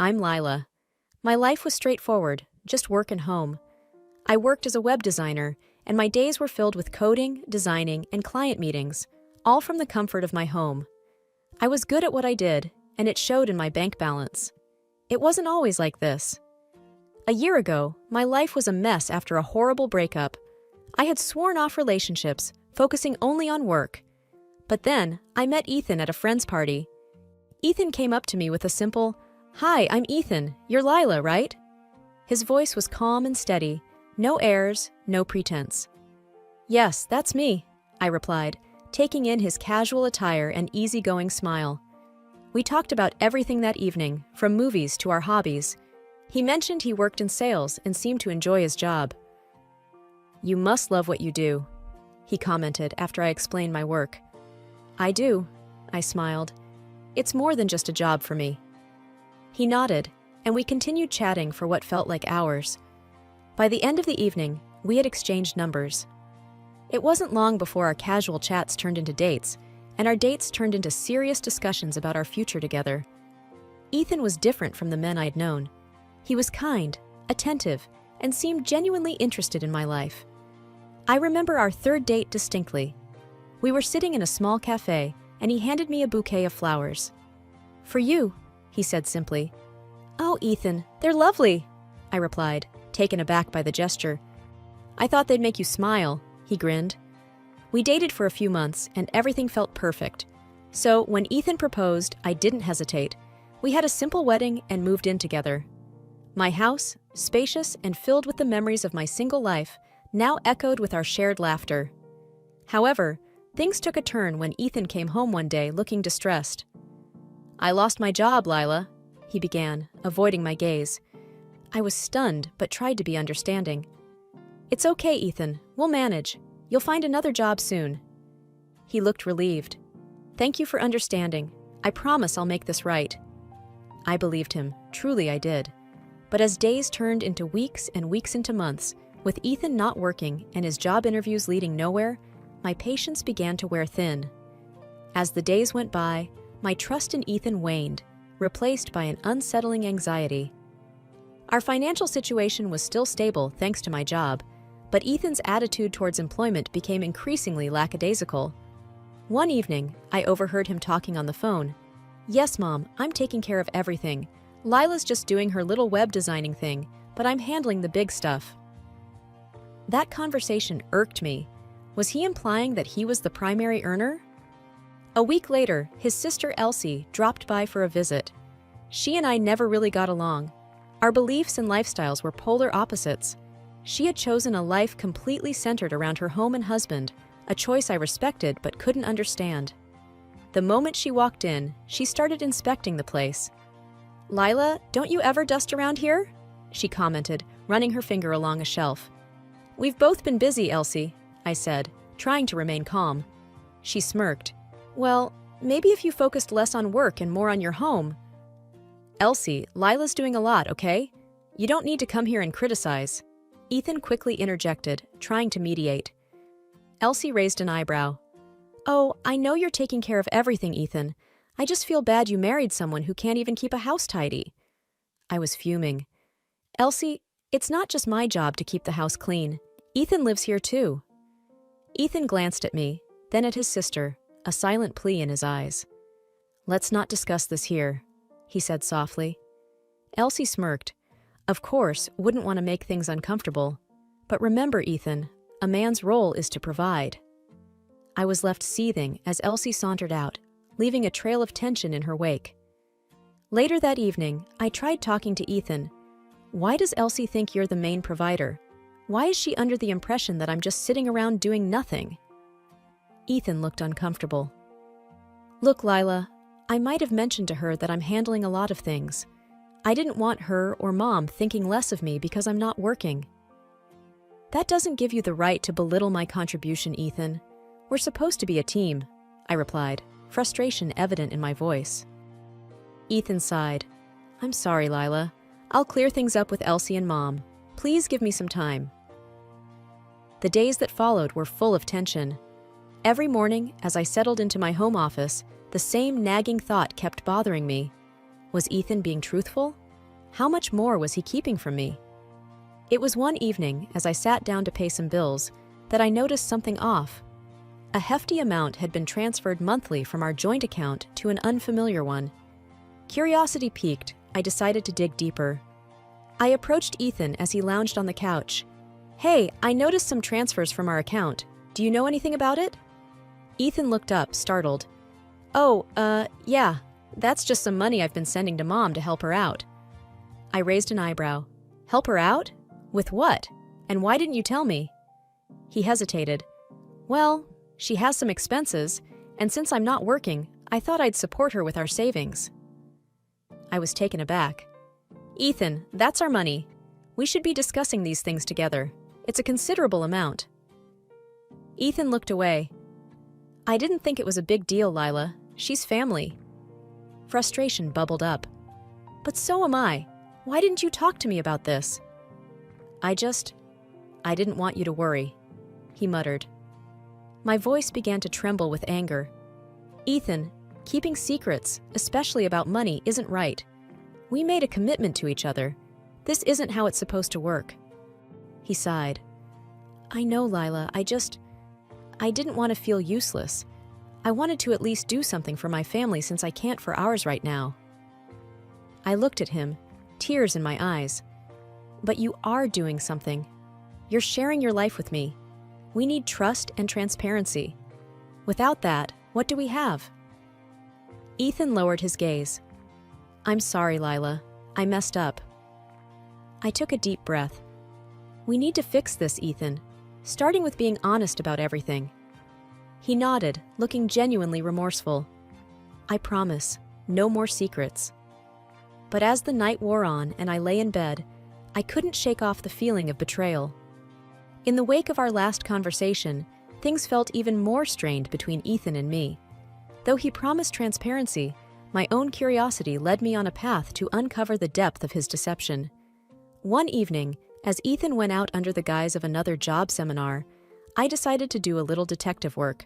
I'm Lila. My life was straightforward, just work and home. I worked as a web designer, and my days were filled with coding, designing, and client meetings, all from the comfort of my home. I was good at what I did, and it showed in my bank balance. It wasn't always like this. A year ago, my life was a mess after a horrible breakup. I had sworn off relationships, focusing only on work. But then, I met Ethan at a friend's party. Ethan came up to me with a simple, "Hi, I'm Ethan. You're Lila, right?" His voice was calm and steady, no airs, no pretense. "Yes, that's me," I replied, taking in his casual attire and easygoing smile. We talked about everything that evening, from movies to our hobbies. He mentioned he worked in sales and seemed to enjoy his job. "You must love what you do," he commented after I explained my work. "I do," I smiled. "It's more than just a job for me." He nodded, and we continued chatting for what felt like hours. By the end of the evening, we had exchanged numbers. It wasn't long before our casual chats turned into dates, and our dates turned into serious discussions about our future together. Ethan was different from the men I'd known. He was kind, attentive, and seemed genuinely interested in my life. I remember our third date distinctly. We were sitting in a small cafe, and he handed me a bouquet of flowers. "For you," he said simply. "Oh, Ethan, they're lovely," I replied, taken aback by the gesture. "I thought they'd make you smile," he grinned. We dated for a few months, and everything felt perfect. So when Ethan proposed, I didn't hesitate. We had a simple wedding and moved in together. My house, spacious and filled with the memories of my single life, now echoed with our shared laughter. However, things took a turn when Ethan came home one day looking distressed. "I lost my job, Lila," he began, avoiding my gaze. I was stunned, but tried to be understanding. "It's okay, Ethan. We'll manage. You'll find another job soon." He looked relieved. "Thank you for understanding. I promise I'll make this right." I believed him. Truly I did. But as days turned into weeks and weeks into months, with Ethan not working and his job interviews leading nowhere, my patience began to wear thin. As the days went by, my trust in Ethan waned, replaced by an unsettling anxiety. Our financial situation was still stable thanks to my job, but Ethan's attitude towards employment became increasingly lackadaisical. One evening, I overheard him talking on the phone. "Yes, Mom, I'm taking care of everything. Lila's just doing her little web designing thing, but I'm handling the big stuff." That conversation irked me. Was he implying that he was the primary earner? A week later, his sister Elsie dropped by for a visit. She and I never really got along. Our beliefs and lifestyles were polar opposites. She had chosen a life completely centered around her home and husband, a choice I respected but couldn't understand. The moment she walked in, she started inspecting the place. "Lila, don't you ever dust around here?" she commented, running her finger along a shelf. "We've both been busy, Elsie," I said, trying to remain calm. She smirked. "Well, maybe if you focused less on work and more on your home." "Elsie, Lila's doing a lot, okay? You don't need to come here and criticize." Ethan quickly interjected, trying to mediate. Elsie raised an eyebrow. "Oh, I know you're taking care of everything, Ethan. I just feel bad you married someone who can't even keep a house tidy." I was fuming. "Elsie, it's not just my job to keep the house clean. Ethan lives here too." Ethan glanced at me, then at his sister, a silent plea in his eyes. "Let's not discuss this here," he said softly. Elsie smirked. Of course, wouldn't want to make things uncomfortable. But remember, Ethan, a man's role is to provide. I was left seething as Elsie sauntered out, leaving a trail of tension in her wake. Later that evening, I tried talking to Ethan. "Why does Elsie think you're the main provider? Why is she under the impression that I'm just sitting around doing nothing?" Ethan looked uncomfortable. "Look, Lila, I might have mentioned to her that I'm handling a lot of things. I didn't want her or Mom thinking less of me because I'm not working." "That doesn't give you the right to belittle my contribution, Ethan. We're supposed to be a team," I replied, frustration evident in my voice. Ethan sighed. "I'm sorry, Lila. I'll clear things up with Elsie and Mom. Please give me some time." The days that followed were full of tension. Every morning, as I settled into my home office, the same nagging thought kept bothering me. Was Ethan being truthful? How much more was he keeping from me? It was one evening, as I sat down to pay some bills, that I noticed something off. A hefty amount had been transferred monthly from our joint account to an unfamiliar one. Curiosity piqued, I decided to dig deeper. I approached Ethan as he lounged on the couch. "Hey, I noticed some transfers from our account. Do you know anything about it?" Ethan looked up, startled. "Oh, yeah, that's just some money I've been sending to Mom to help her out." I raised an eyebrow. "Help her out? With what? And why didn't you tell me?" He hesitated. "Well, she has some expenses, and since I'm not working, I thought I'd support her with our savings." I was taken aback. "Ethan, that's our money. We should be discussing these things together. It's a considerable amount." Ethan looked away. "I didn't think it was a big deal, Lila. She's family." Frustration bubbled up. "But so am I. Why didn't you talk to me about this?" I didn't want you to worry," he muttered. My voice began to tremble with anger. "Ethan, keeping secrets, especially about money, isn't right. We made a commitment to each other. This isn't how it's supposed to work." He sighed. "I know, Lila. I didn't want to feel useless. I wanted to at least do something for my family since I can't for ours right now." I looked at him, tears in my eyes. "But you are doing something. You're sharing your life with me. We need trust and transparency. Without that, what do we have?" Ethan lowered his gaze. "I'm sorry, Lila. I messed up." I took a deep breath. "We need to fix this, Ethan, starting with being honest about everything." He nodded, looking genuinely remorseful. "I promise, no more secrets." But as the night wore on and I lay in bed, I couldn't shake off the feeling of betrayal. In the wake of our last conversation, things felt even more strained between Ethan and me. Though he promised transparency, my own curiosity led me on a path to uncover the depth of his deception. One evening, as Ethan went out under the guise of another job seminar, I decided to do a little detective work.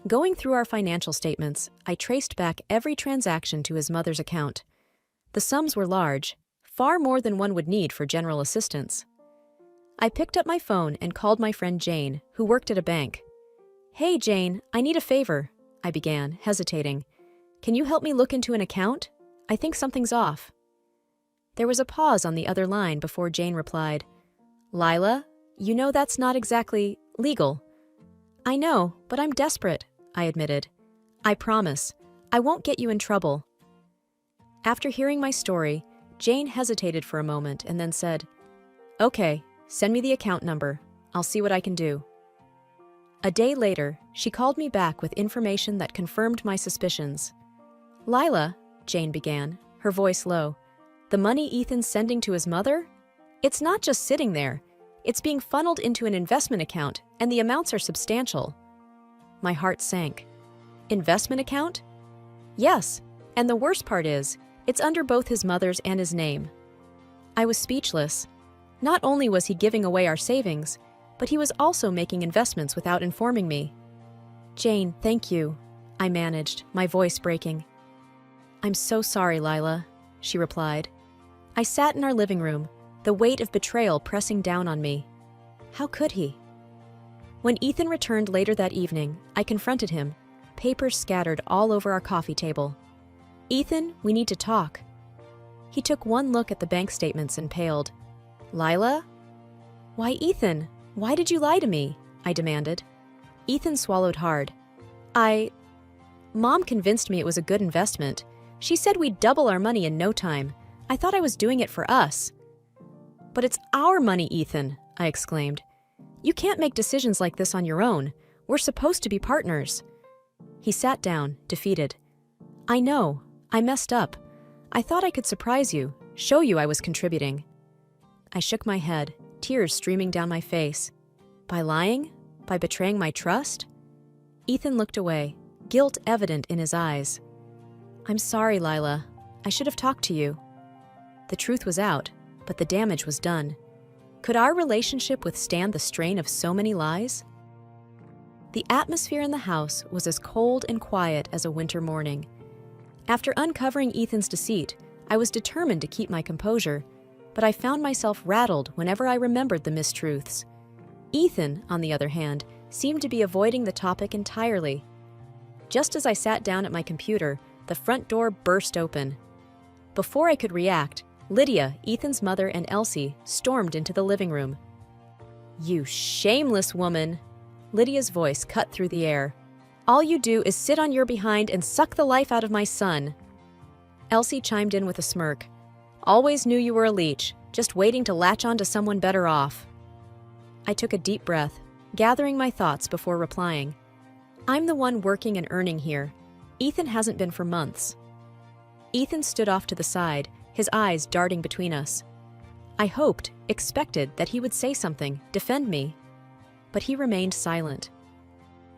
Going through our financial statements, I traced back every transaction to his mother's account. The sums were large, far more than one would need for general assistance. I picked up my phone and called my friend Jane, who worked at a bank. "Hey, Jane, I need a favor," I began, hesitating. "Can you help me look into an account? I think something's off." There was a pause on the other line before Jane replied, "Lila, you know that's not exactly legal." "I know, but I'm desperate," I admitted. "I promise. I won't get you in trouble." After hearing my story, Jane hesitated for a moment and then said, "Okay, send me the account number. I'll see what I can do." A day later, she called me back with information that confirmed my suspicions. "Lila," Jane began, her voice low, "the money Ethan's sending to his mother? It's not just sitting there. It's being funneled into an investment account, and the amounts are substantial." My heart sank. "Investment account?" "Yes, and the worst part is, it's under both his mother's and his name." I was speechless. Not only was he giving away our savings, but he was also making investments without informing me. "Jane, thank you," I managed, my voice breaking. "I'm so sorry, Lila," she replied. I sat in our living room, the weight of betrayal pressing down on me. How could he? When Ethan returned later that evening, I confronted him, papers scattered all over our coffee table. "Ethan, we need to talk." He took one look at the bank statements and paled. "Lila?" "Why, Ethan? Why did you lie to me?" I demanded. Ethan swallowed hard. Mom convinced me it was a good investment. She said we'd double our money in no time. I thought I was doing it for us." "But it's our money, Ethan," I exclaimed. "You can't make decisions like this on your own. We're supposed to be partners." He sat down, defeated. "I know. I messed up. I thought I could surprise you, show you I was contributing." I shook my head, tears streaming down my face. By lying? By betraying my trust? Ethan looked away, guilt evident in his eyes. "I'm sorry, Lila. I should have talked to you." The truth was out, but the damage was done. Could our relationship withstand the strain of so many lies? The atmosphere in the house was as cold and quiet as a winter morning. After uncovering Ethan's deceit, I was determined to keep my composure, but I found myself rattled whenever I remembered the mistruths. Ethan, on the other hand, seemed to be avoiding the topic entirely. Just as I sat down at my computer, the front door burst open. Before I could react, Lydia, Ethan's mother, and Elsie stormed into the living room. "You shameless woman!" Lydia's voice cut through the air. "All you do is sit on your behind and suck the life out of my son." Elsie chimed in with a smirk. "Always knew you were a leech, just waiting to latch on to someone better off." I took a deep breath, gathering my thoughts before replying. "I'm the one working and earning here. Ethan hasn't been for months." Ethan stood off to the side, his eyes darting between us. I hoped, expected, that he would say something, defend me. But he remained silent.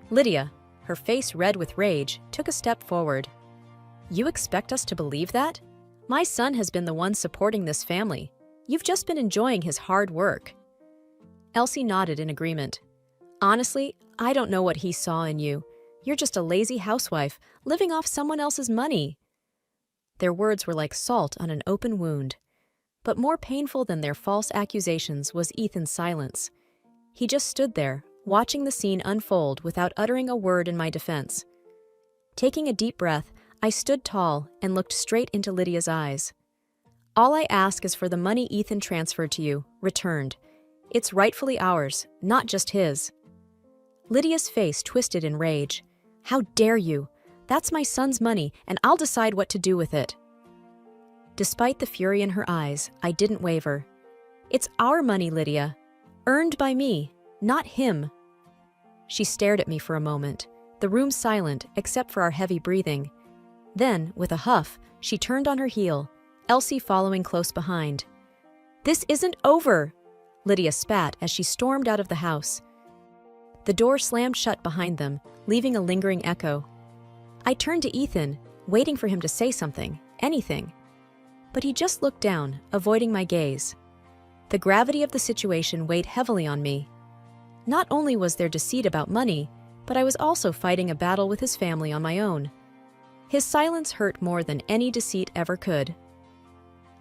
Lydia, her face red with rage, took a step forward. "You expect us to believe that? My son has been the one supporting this family. You've just been enjoying his hard work." Elsie nodded in agreement. "Honestly, I don't know what he saw in you. You're just a lazy housewife, living off someone else's money." Their words were like salt on an open wound. But more painful than their false accusations was Ethan's silence. He just stood there, watching the scene unfold without uttering a word in my defense. Taking a deep breath, I stood tall and looked straight into Lydia's eyes. "All I ask is for the money Ethan transferred to you, returned. It's rightfully ours, not just his." Lydia's face twisted in rage. "How dare you? That's my son's money, and I'll decide what to do with it." Despite the fury in her eyes, I didn't waver. "It's our money, Lydia. Earned by me, not him." She stared at me for a moment, the room silent except for our heavy breathing. Then, with a huff, she turned on her heel, Elsie following close behind. "This isn't over!" Lydia spat as she stormed out of the house. The door slammed shut behind them, leaving a lingering echo. I turned to Ethan, waiting for him to say something, anything. But he just looked down, avoiding my gaze. The gravity of the situation weighed heavily on me. Not only was there deceit about money, but I was also fighting a battle with his family on my own. His silence hurt more than any deceit ever could.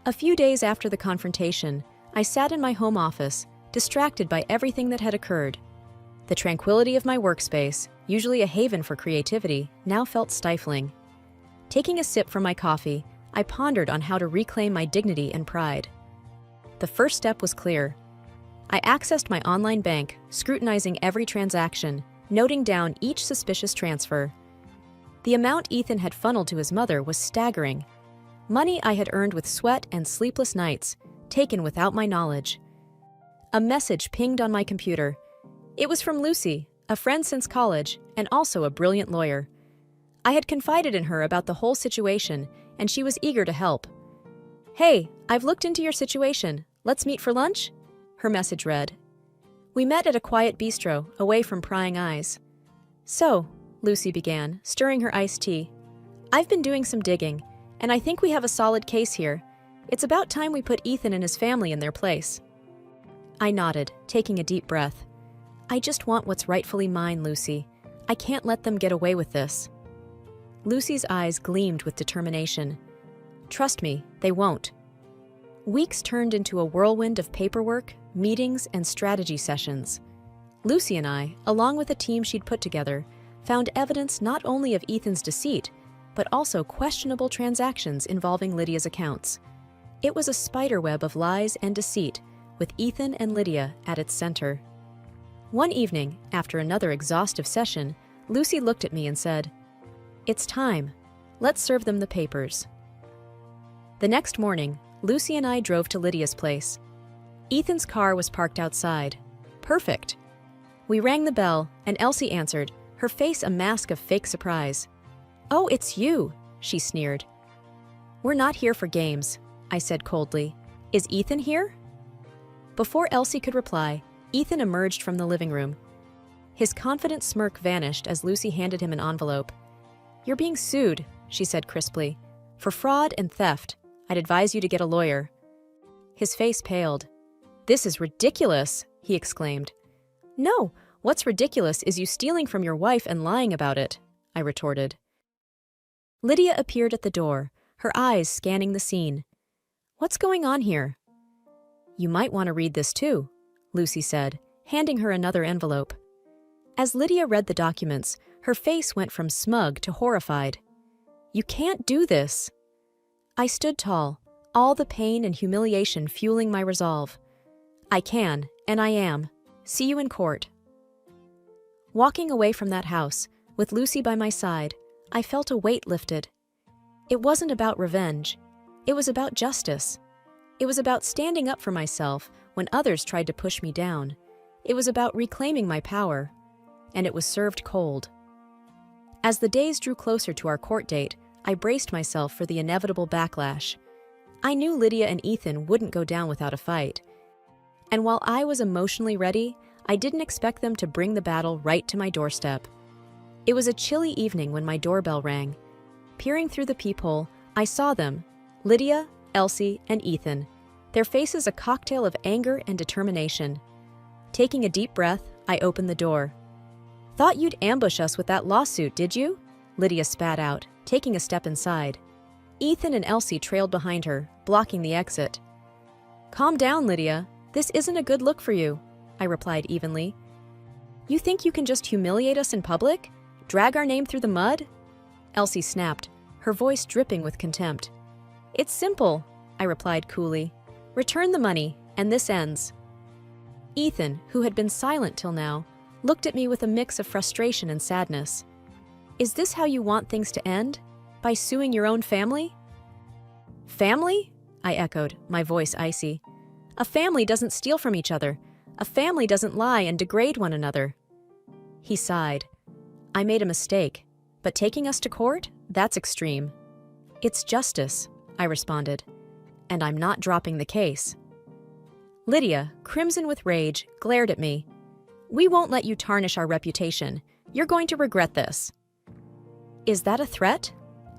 A few days after the confrontation, I sat in my home office, distracted by everything that had occurred. The tranquility of my workspace, usually a haven for creativity, now felt stifling. Taking a sip from my coffee, I pondered on how to reclaim my dignity and pride. The first step was clear. I accessed my online bank, scrutinizing every transaction, noting down each suspicious transfer. The amount Ethan had funneled to his mother was staggering. Money I had earned with sweat and sleepless nights, taken without my knowledge. A message pinged on my computer. It was from Lucy, a friend since college, and also a brilliant lawyer. I had confided in her about the whole situation, and she was eager to help. "Hey, I've looked into your situation. Let's meet for lunch?" her message read. We met at a quiet bistro, away from prying eyes. "So," Lucy began, stirring her iced tea, "I've been doing some digging, and I think we have a solid case here. It's about time we put Ethan and his family in their place." I nodded, taking a deep breath. "I just want what's rightfully mine, Lucy. I can't let them get away with this." Lucy's eyes gleamed with determination. "Trust me, they won't." Weeks turned into a whirlwind of paperwork, meetings, and strategy sessions. Lucy and I, along with a team she'd put together, found evidence not only of Ethan's deceit, but also questionable transactions involving Lydia's accounts. It was a spiderweb of lies and deceit, with Ethan and Lydia at its center. One evening, after another exhaustive session, Lucy looked at me and said, "It's time. Let's serve them the papers." The next morning, Lucy and I drove to Lydia's place. Ethan's car was parked outside. Perfect. We rang the bell, and Elsie answered, her face a mask of fake surprise. "Oh, it's you," she sneered. "We're not here for games," I said coldly. "Is Ethan here?" Before Elsie could reply, Ethan emerged from the living room. His confident smirk vanished as Lucy handed him an envelope. "You're being sued," she said crisply. "For fraud and theft. I'd advise you to get a lawyer." His face paled. "This is ridiculous," he exclaimed. "No, what's ridiculous is you stealing from your wife and lying about it," I retorted. Lydia appeared at the door, her eyes scanning the scene. "What's going on here?" "You might want to read this too," Lucy said, handing her another envelope. As Lydia read the documents, her face went from smug to horrified. "You can't do this." I stood tall, all the pain and humiliation fueling my resolve. "I can, and I am. See you in court." Walking away from that house, with Lucy by my side, I felt a weight lifted. It wasn't about revenge. It was about justice. It was about standing up for myself when others tried to push me down. It was about reclaiming my power. And it was served cold. As the days drew closer to our court date, I braced myself for the inevitable backlash. I knew Lydia and Ethan wouldn't go down without a fight. And while I was emotionally ready, I didn't expect them to bring the battle right to my doorstep. It was a chilly evening when my doorbell rang. Peering through the peephole, I saw them, Lydia, Elsie, and Ethan, their faces a cocktail of anger and determination. Taking a deep breath, I opened the door. "Thought you'd ambush us with that lawsuit, did you?" Lydia spat out, taking a step inside. Ethan and Elsie trailed behind her, blocking the exit. "Calm down, Lydia. This isn't a good look for you," I replied evenly. "You think you can just humiliate us in public? Drag our name through the mud?" Elsie snapped, her voice dripping with contempt. "It's simple," I replied coolly. "Return the money, and this ends." Ethan, who had been silent till now, looked at me with a mix of frustration and sadness. "Is this how you want things to end? By suing your own family?" "Family?" I echoed, my voice icy. "A family doesn't steal from each other. A family doesn't lie and degrade one another." He sighed. "I made a mistake, but taking us to court? That's extreme." "It's justice," I responded, "and I'm not dropping the case." Lydia, crimson with rage, glared at me. "We won't let you tarnish our reputation. You're going to regret this." "Is that a threat?"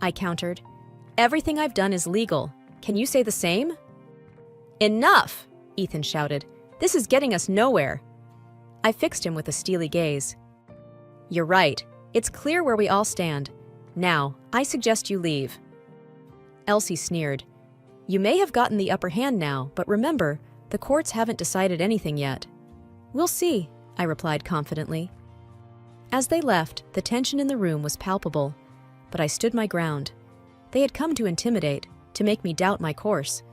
I countered. "Everything I've done is legal. Can you say the same?" "Enough!" Ethan shouted. "This is getting us nowhere." I fixed him with a steely gaze. "You're right. It's clear where we all stand. Now, I suggest you leave." Elsie sneered. "You may have gotten the upper hand now, but remember, the courts haven't decided anything yet." "We'll see," I replied confidently. As they left, the tension in the room was palpable, but I stood my ground. They had come to intimidate, to make me doubt my course.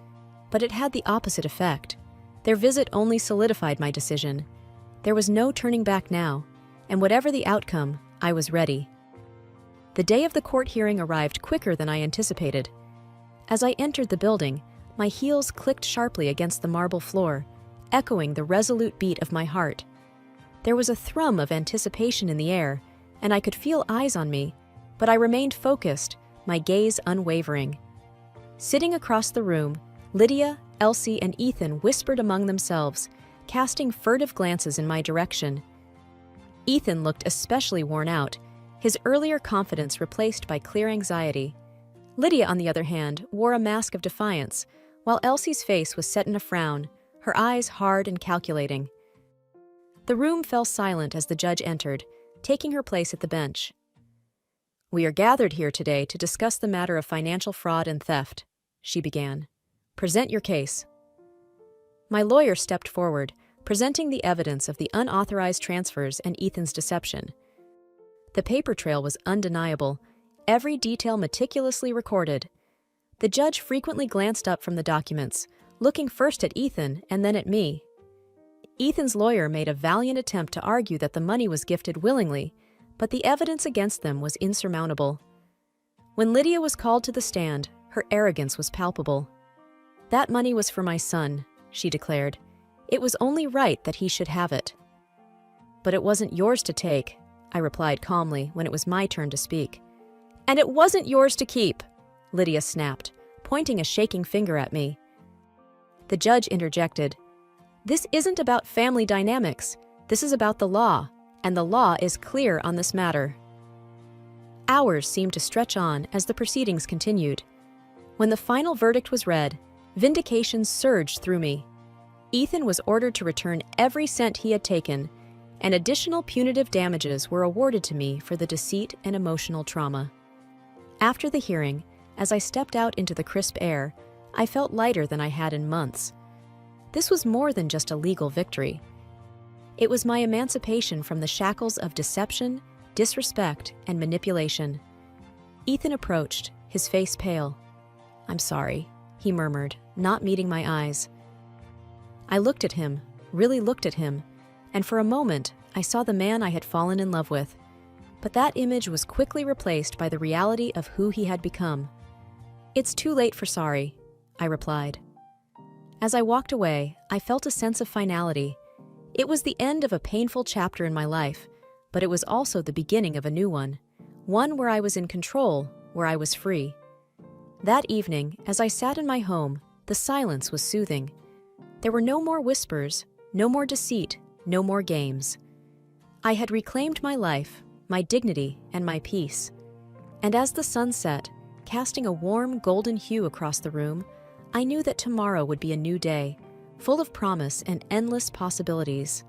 But it had the opposite effect. Their visit only solidified my decision. There was no turning back now, and whatever the outcome, I was ready. The day of the court hearing arrived quicker than I anticipated. As I entered the building, my heels clicked sharply against the marble floor, echoing the resolute beat of my heart. There was a thrum of anticipation in the air, and I could feel eyes on me, but I remained focused, my gaze unwavering. Sitting across the room, Lydia, Elsie, and Ethan whispered among themselves, casting furtive glances in my direction. Ethan looked especially worn out, his earlier confidence replaced by clear anxiety. Lydia, on the other hand, wore a mask of defiance, while Elsie's face was set in a frown, her eyes hard and calculating. The room fell silent as the judge entered, taking her place at the bench. "We are gathered here today to discuss the matter of financial fraud and theft," she began. "Present your case." My lawyer stepped forward, presenting the evidence of the unauthorized transfers and Ethan's deception. The paper trail was undeniable, every detail meticulously recorded. The judge frequently glanced up from the documents, looking first at Ethan and then at me. Ethan's lawyer made a valiant attempt to argue that the money was gifted willingly, but the evidence against them was insurmountable. When Lydia was called to the stand, her arrogance was palpable. "That money was for my son," she declared. "It was only right that he should have it." "But it wasn't yours to take," I replied calmly when it was my turn to speak. "And it wasn't yours to keep," Lydia snapped, pointing a shaking finger at me. The judge interjected. "This isn't about family dynamics. This is about the law, and the law is clear on this matter." Hours seemed to stretch on as the proceedings continued. When the final verdict was read, vindication surged through me. Ethan was ordered to return every cent he had taken, and additional punitive damages were awarded to me for the deceit and emotional trauma. After the hearing, as I stepped out into the crisp air, I felt lighter than I had in months. This was more than just a legal victory. It was my emancipation from the shackles of deception, disrespect, and manipulation. Ethan approached, his face pale. "I'm sorry," he murmured, not meeting my eyes. I looked at him, really looked at him, and for a moment, I saw the man I had fallen in love with. But that image was quickly replaced by the reality of who he had become. "It's too late for sorry," I replied. As I walked away, I felt a sense of finality. It was the end of a painful chapter in my life, but it was also the beginning of a new one where I was in control, where I was free. That evening, as I sat in my home, the silence was soothing. There were no more whispers, no more deceit, no more games. I had reclaimed my life, my dignity, and my peace. And as the sun set, casting a warm golden hue across the room, I knew that tomorrow would be a new day, full of promise and endless possibilities.